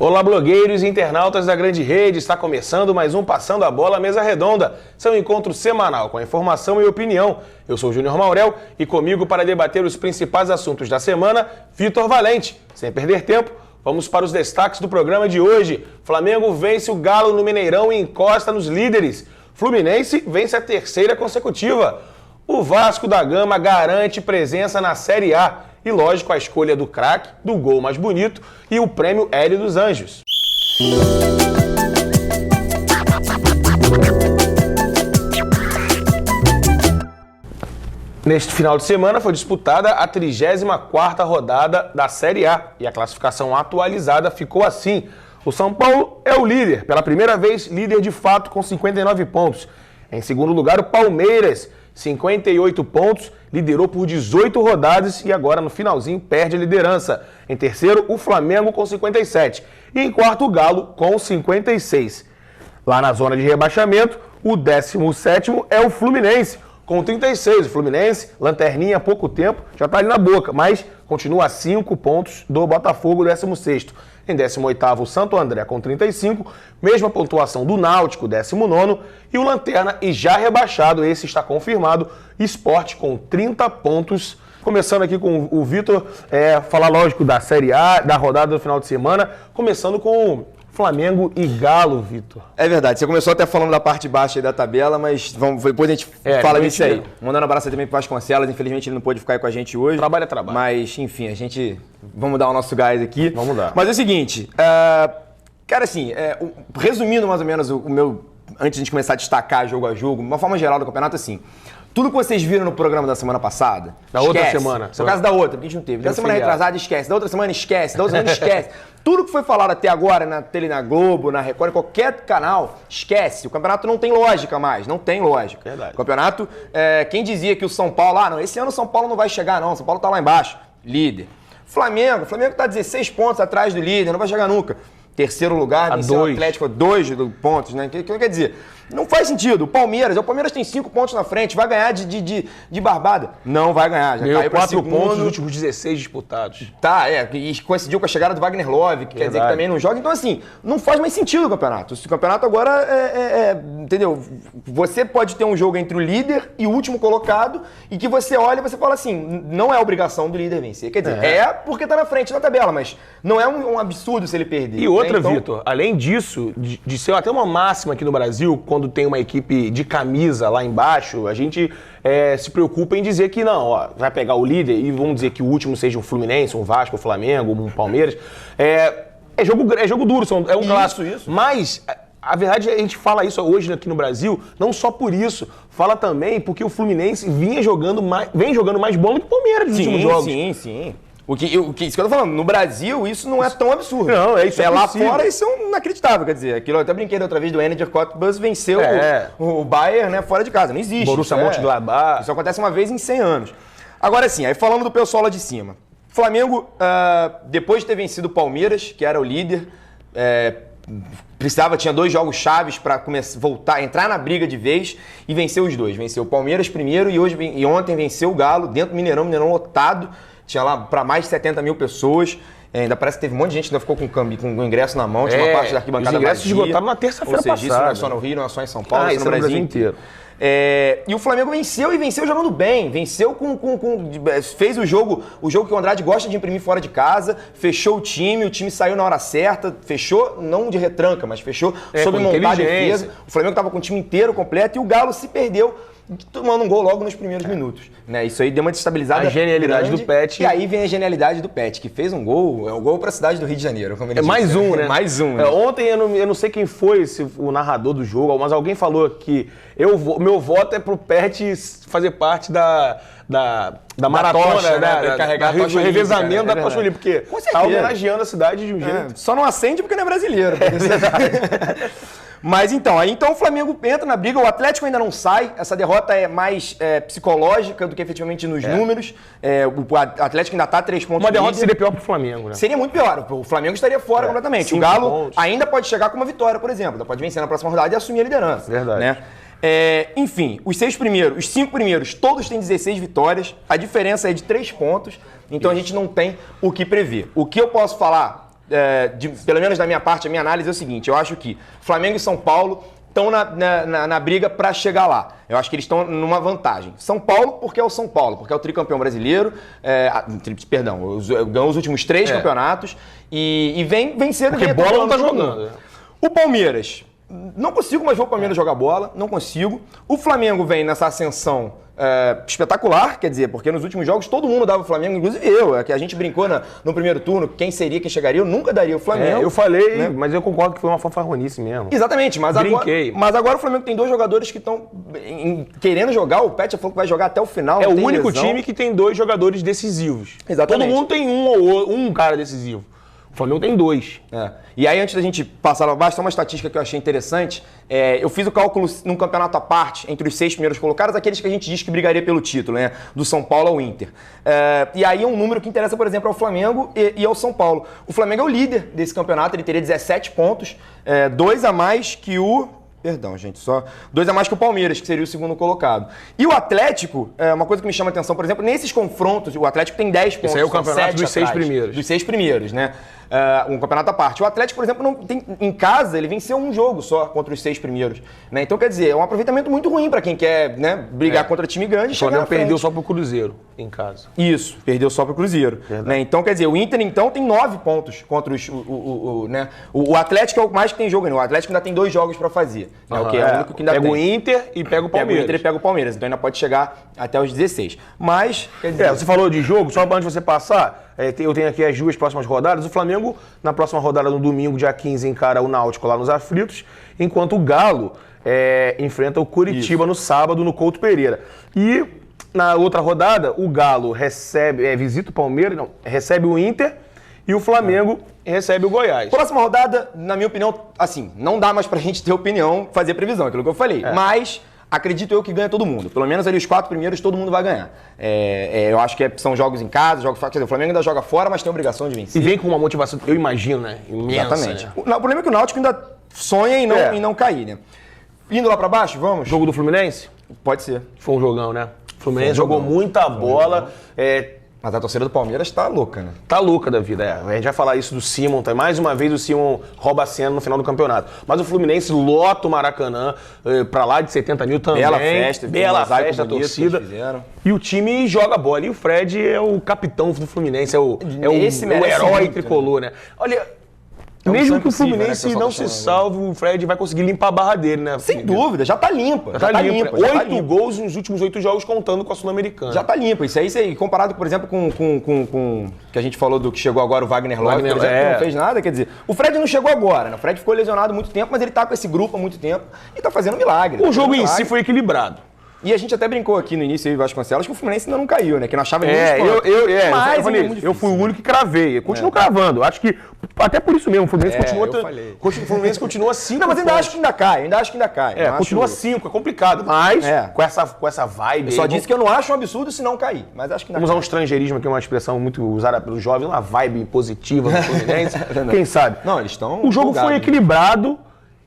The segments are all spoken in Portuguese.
Olá, blogueiros e internautas da grande rede, está começando mais um Passando a Bola Mesa Redonda, seu encontro semanal com informação e opinião. Eu sou o Júnior Maurel e comigo para debater os principais assuntos da semana, Vitor Valente. Sem perder tempo, vamos para os destaques do programa de hoje. Flamengo vence o Galo no Mineirão e encosta nos líderes. Fluminense vence a terceira consecutiva. O Vasco da Gama garante presença na Série A. E, lógico, a escolha do craque, do gol mais bonito e o prêmio Hélio dos Anjos. Neste final de semana foi disputada a 34ª rodada da Série A e a classificação atualizada ficou assim. O São Paulo é o líder, pela primeira vez líder de fato com 59 pontos. Em segundo lugar, o Palmeiras, 58 pontos, liderou por 18 rodadas e agora no finalzinho perde a liderança. Em terceiro, o Flamengo com 57 e em quarto, o Galo com 56. Lá na zona de rebaixamento, o 17º é o Fluminense com 36. O Fluminense, lanterninha há pouco tempo, já está ali na boca, mas continua a 5 pontos do Botafogo, 16º. Em 18º, o Santo André com 35, mesma pontuação do Náutico, 19º, e o Lanterna, e já rebaixado, esse está confirmado, Sport com 30 pontos. Começando aqui com o Vitor, falar lógico da Série A, da rodada do final de semana, começando com Flamengo e Galo, Vitor. É verdade, você começou até falando da parte baixa aí da tabela, mas depois a gente fala disso aí. Mandando um abraço também pro Vasconcelos, infelizmente ele não pôde ficar aí com a gente hoje. Trabalho é trabalho. Mas, enfim, vamos dar o nosso gás aqui. Vamos dar. Mas é o seguinte, cara, assim, resumindo mais ou menos o meu, antes de a gente começar a destacar jogo a jogo, uma forma geral do campeonato, assim, tudo que vocês viram no programa da semana passada, outra semana. No caso da outra, porque a gente não teve. Da semana retrasada, esquece. Da outra semana, esquece. Da outra semana, esquece. Tudo que foi falado até agora na tele, na Globo, na Record, em qualquer canal, esquece. O campeonato não tem lógica mais. Não tem lógica. Verdade. O campeonato, quem dizia que o São Paulo, não, esse ano o São Paulo não vai chegar, não. O São Paulo tá lá embaixo. Líder. Flamengo tá 16 pontos atrás do líder, não vai chegar nunca. Terceiro lugar, venceu o Atlético, 2 pontos, né? Que quer dizer? Não faz sentido. O Palmeiras tem 5 pontos na frente, vai ganhar de barbada. Não vai ganhar, já caiu para 4 pontos nos últimos 16 disputados. E coincidiu com a chegada do Wagner Love, que quer dizer que também não joga. Então, assim, não faz mais sentido o campeonato. O campeonato agora entendeu? Você pode ter um jogo entre o líder e o último colocado e que você olha e você fala assim, não é obrigação do líder vencer. Quer dizer, porque tá na frente na tabela, mas não é um absurdo se ele perder. E outra, então, Vitor, além disso, de ser até uma máxima aqui no Brasil, quando tem uma equipe de camisa lá embaixo, a gente se preocupa em dizer que não, vai pegar o líder e vamos dizer que o último seja um Fluminense, um Vasco, um Flamengo, um Palmeiras. É jogo duro, é um clássico. Isso. Mas a verdade é que a gente fala isso hoje aqui no Brasil, não só por isso, fala também porque o Fluminense vem jogando mais bola que o Palmeiras nos últimos jogos. Sim. Isso que eu tô falando, no Brasil isso não é tão absurdo. Não, isso é lá possível. fora isso é inacreditável, quer dizer, aquilo eu até brinquei da outra vez do Energy Cottbus venceu o Bayern, né, fora de casa, não existe. Borussia Mönchengladbach. Isso acontece uma vez em 100 anos. Agora sim, aí falando do pessoal lá de cima. Flamengo, depois de ter vencido o Palmeiras, que era o líder, tinha 2 jogos chaves para entrar na briga de vez e venceu os 2. Venceu o Palmeiras primeiro e ontem venceu o Galo dentro do Mineirão lotado. Tinha lá para mais de 70 mil pessoas. Ainda parece que teve um monte de gente que ainda ficou com o ingresso na mão. Tinha uma parte da arquibancada. Os ingressos esgotaram na terça-feira passada. Isso não é só no Rio, não é só em São Paulo, isso no Brasil inteiro. E o Flamengo venceu jogando bem. Venceu fez o jogo que o Andrade gosta de imprimir fora de casa. Fechou o time saiu na hora certa. Fechou, não de retranca, mas fechou sob montar a defesa. O Flamengo estava com o time inteiro completo e o Galo se perdeu tomando um gol logo nos primeiros minutos. Né? Isso aí deu uma desestabilizada. A genialidade do Pet. E aí vem a genialidade do Pet, que fez um gol, é um gol para a cidade do Rio de Janeiro. Como ele disse, mais um, né? Mais um. Né? Ontem, eu não sei quem foi o narrador do jogo, mas alguém falou que meu voto é pro Pet fazer parte da maratona, tocha, né? Carregar do revezamento da tocha olímpica, porque tá homenageando a cidade de um jeito. Só não acende porque não é brasileiro. Mas então o Flamengo entra na briga, o Atlético ainda não sai, essa derrota é mais psicológica do que efetivamente nos números. O Atlético ainda está 3 pontos. Uma derrota seria pior pro Flamengo, né? Seria muito pior, o Flamengo estaria fora completamente. O Galo ainda pode chegar com uma vitória, por exemplo, ainda pode vencer na próxima rodada e assumir a liderança. Verdade. Né? Enfim, os 5 primeiros, todos têm 16 vitórias, a diferença é de 3 pontos, então a gente não tem o que prever. O que eu posso falar pelo menos da minha parte, a minha análise é o seguinte, eu acho que Flamengo e São Paulo estão na briga para chegar lá. Eu acho que eles estão numa vantagem. São Paulo, porque é o São Paulo, porque é o tricampeão brasileiro, ganhou os últimos 3 campeonatos e vem vencendo. Porque bola não tá jogando. O Palmeiras, não consigo mais ver o Palmeiras jogar bola, não consigo. O Flamengo vem nessa ascensão espetacular, quer dizer, porque nos últimos jogos todo mundo dava o Flamengo, inclusive eu, que a gente brincou no primeiro turno, quem chegaria, eu nunca daria o Flamengo. Eu falei, né? Mas eu concordo que foi uma fanfarronice mesmo. Exatamente, mas agora o Flamengo tem 2 jogadores que estão querendo jogar, o Pet já falou que vai jogar até o final. É o único time que tem 2 jogadores decisivos. Exatamente. Todo mundo tem um cara decisivo. O Flamengo tem 2. E aí, antes da gente passar lá abaixo, só uma estatística que eu achei interessante. Eu fiz o cálculo num campeonato à parte, entre os 6 primeiros colocados, aqueles que a gente diz que brigaria pelo título, né? Do São Paulo ao Inter. E aí é um número que interessa, por exemplo, ao Flamengo e ao São Paulo. O Flamengo é o líder desse campeonato, ele teria 17 pontos, 2 a mais que o... Perdão, gente, só 2 a mais que o Palmeiras, que seria o segundo colocado. E o Atlético, uma coisa que me chama a atenção, por exemplo, nesses confrontos, o Atlético tem 10 pontos. Esse aí é o campeonato dos 6 primeiros. Dos 6 primeiros, né? Um campeonato à parte. O Atlético, por exemplo, não tem, em casa, ele venceu um jogo só contra os 6 primeiros. Né? Então, quer dizer, é um aproveitamento muito ruim para quem quer, né, brigar contra time grande. O Flamengo perdeu só pro Cruzeiro em casa. Isso, perdeu só pro Cruzeiro. Né? Então, quer dizer, o Inter, então, tem 9 pontos contra o Atlético é o mais que tem jogo. Né? O Atlético ainda tem 2 jogos para fazer. Né? O que é o único que ainda pega o Inter e pega o Palmeiras. Pega o Inter e pega o Palmeiras. Então, ainda pode chegar até os 16. Mas, quer dizer... você falou de jogo, só antes de você passar... eu tenho aqui as 2 próximas rodadas. O Flamengo, na próxima rodada, no domingo, dia 15, encara o Náutico lá nos Aflitos, enquanto o Galo enfrenta o Curitiba no sábado, no Couto Pereira. E na outra rodada, o Galo visita o Palmeiras, recebe o Inter e o Flamengo recebe o Goiás. Próxima rodada, na minha opinião, assim, não dá mais pra gente ter opinião, fazer previsão, aquilo que eu falei. Mas... acredito eu que ganha todo mundo. Pelo menos ali os 4 primeiros todo mundo vai ganhar. Eu acho que são jogos em casa, jogos fora. Quer dizer, o Flamengo ainda joga fora, mas tem a obrigação de vencer. E vem com uma motivação, eu imagino, né? Imensa. Exatamente. Né? O problema é que o Náutico ainda sonha em não cair, né? Indo lá pra baixo, vamos? Jogo do Fluminense? Pode ser. Foi um jogão, né? O Fluminense jogou muita bola. Mas a torcida do Palmeiras tá louca, né? Tá louca da vida, A gente vai falar isso do Simon, tá? Mais uma vez o Simon rouba a cena no final do campeonato. Mas o Fluminense lota o Maracanã, pra lá de 70 mil também. Bela festa, a torcida. E o time joga bola. E o Fred é o capitão do Fluminense, é o herói muito, tricolor, né? Olha... mesmo que o Fluminense não se salve, o Fred vai conseguir limpar a barra dele, né? Sem dúvida, já tá limpa. Já tá limpa. 8 gols nos últimos 8 jogos, contando com a Sul-Americana. Já tá limpa. Isso aí, comparado, por exemplo, com que a gente falou do que chegou agora, o Wagner Love, por exemplo, que não fez nada. Quer dizer, o Fred não chegou agora, né? O Fred ficou lesionado há muito tempo, mas ele tá com esse grupo há muito tempo e tá fazendo milagre. O jogo em si foi equilibrado. E a gente até brincou aqui no início, eu e o Vasconcelos, que o Fluminense ainda não caiu, né? Que não achava eu fui o único que cravei. Eu continuo cravando. Acho que, até por isso mesmo, o Fluminense o Fluminense continua 5. Não, mas ainda acho que ainda cai, continua 5, é complicado. Mas, com essa vibe... Eu só disse que eu não acho um absurdo se não cair, mas acho que ainda Vamos usar um estrangeirismo aqui, uma expressão muito usada pelos jovens, uma vibe positiva do Fluminense. Quem sabe? Não, eles estão... O jogo foi equilibrado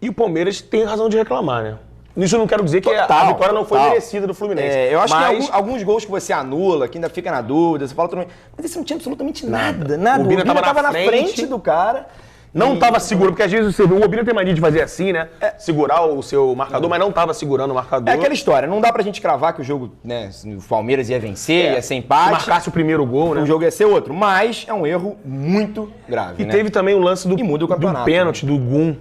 e o Palmeiras tem razão de reclamar, né? Isso eu não quero dizer que a vitória não foi merecida do Fluminense. Eu acho que alguns gols que você anula, que ainda fica na dúvida, você fala... Mas esse não tinha absolutamente nada. O Obina tava na frente do cara. Não estava seguro, porque às vezes você vê, o Obina tem mania de fazer assim, né? Segurar o seu marcador, mas não estava segurando o marcador. É aquela história, não dá pra gente cravar que o jogo, né, o Palmeiras ia vencer, ia ser empate. Se marcasse o primeiro gol, né? O jogo ia ser outro, mas é um erro muito grave, né? Teve também o lance do pênalti, do Gum.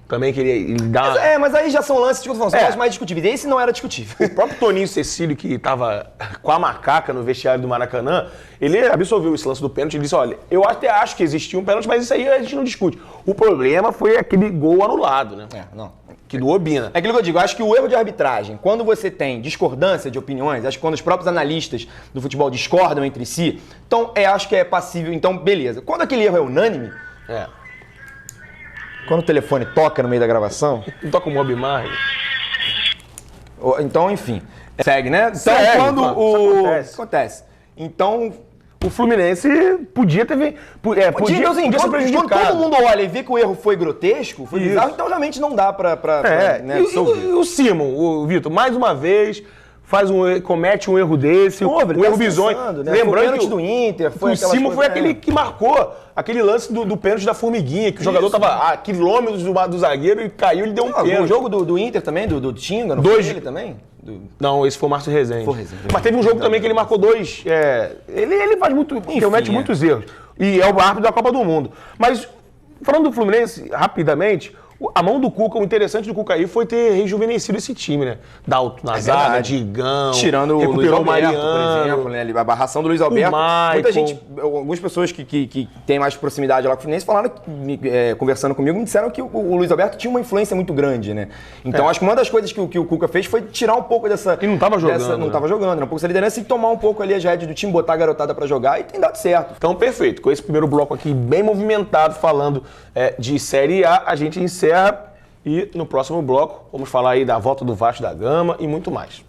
Também queria dar... Mas aí já são lances, são lances mais discutíveis. Esse não era discutível. O próprio Toninho Cecílio, que estava com a macaca no vestiário do Maracanã, ele absolveu esse lance do pênalti e disse, olha, eu até acho que existia um pênalti, mas isso aí a gente não discute. O problema foi aquele gol anulado, né? Que do Obina. É aquilo que eu digo, eu acho que o erro de arbitragem, quando você tem discordância de opiniões, acho que quando os próprios analistas do futebol discordam entre si, então acho que é passível, então beleza. Quando aquele erro é unânime... Quando o telefone toca no meio da gravação... Não toca o Bob Marley. Então, enfim. Segue, né? Então, quando acontece. Então... O Fluminense podia ter... Podia ser prejudicado. Quando todo mundo olha e vê que o erro foi grotesco, foi bizarro, então realmente não dá pra e o Simon, o Vitor, mais uma vez... comete um erro desse, um erro bizonho. Né? Lembrando que do Inter, o Simon foi aquele que marcou aquele lance do pênalti da formiguinha, que o jogador estava a quilômetros do zagueiro e caiu, ele deu um pênalti. O jogo do Inter também, do Tinga, não foi ele também? Não, esse foi o Márcio Rezende. Foi Rezende. Mas teve um jogo também que ele marcou 2. Ele faz muito. Comete muitos erros. E é o árbitro da Copa do Mundo. Mas, falando do Fluminense, rapidamente, a mão do Cuca, o interessante do Cuca aí foi ter rejuvenescido esse time, né? Dalton na zaga, Digão. Tirando o Luiz Alberto, por exemplo, né? A barração do Luiz Alberto. Muita gente, algumas pessoas que têm mais proximidade lá com o Fluminense falaram, conversando comigo, me disseram que o Luiz Alberto tinha uma influência muito grande, né? Então acho que uma das coisas que o Cuca fez foi tirar um pouco dessa... E não estava jogando. Não estava jogando, né? Um pouco essa liderança e tomar um pouco ali as rédeas do time, botar a garotada pra jogar e tem dado certo. Então, perfeito. Com esse primeiro bloco aqui bem movimentado, falando de Série A, a gente encerra. E no próximo bloco, vamos falar aí da volta do Vasco da Gama e muito mais.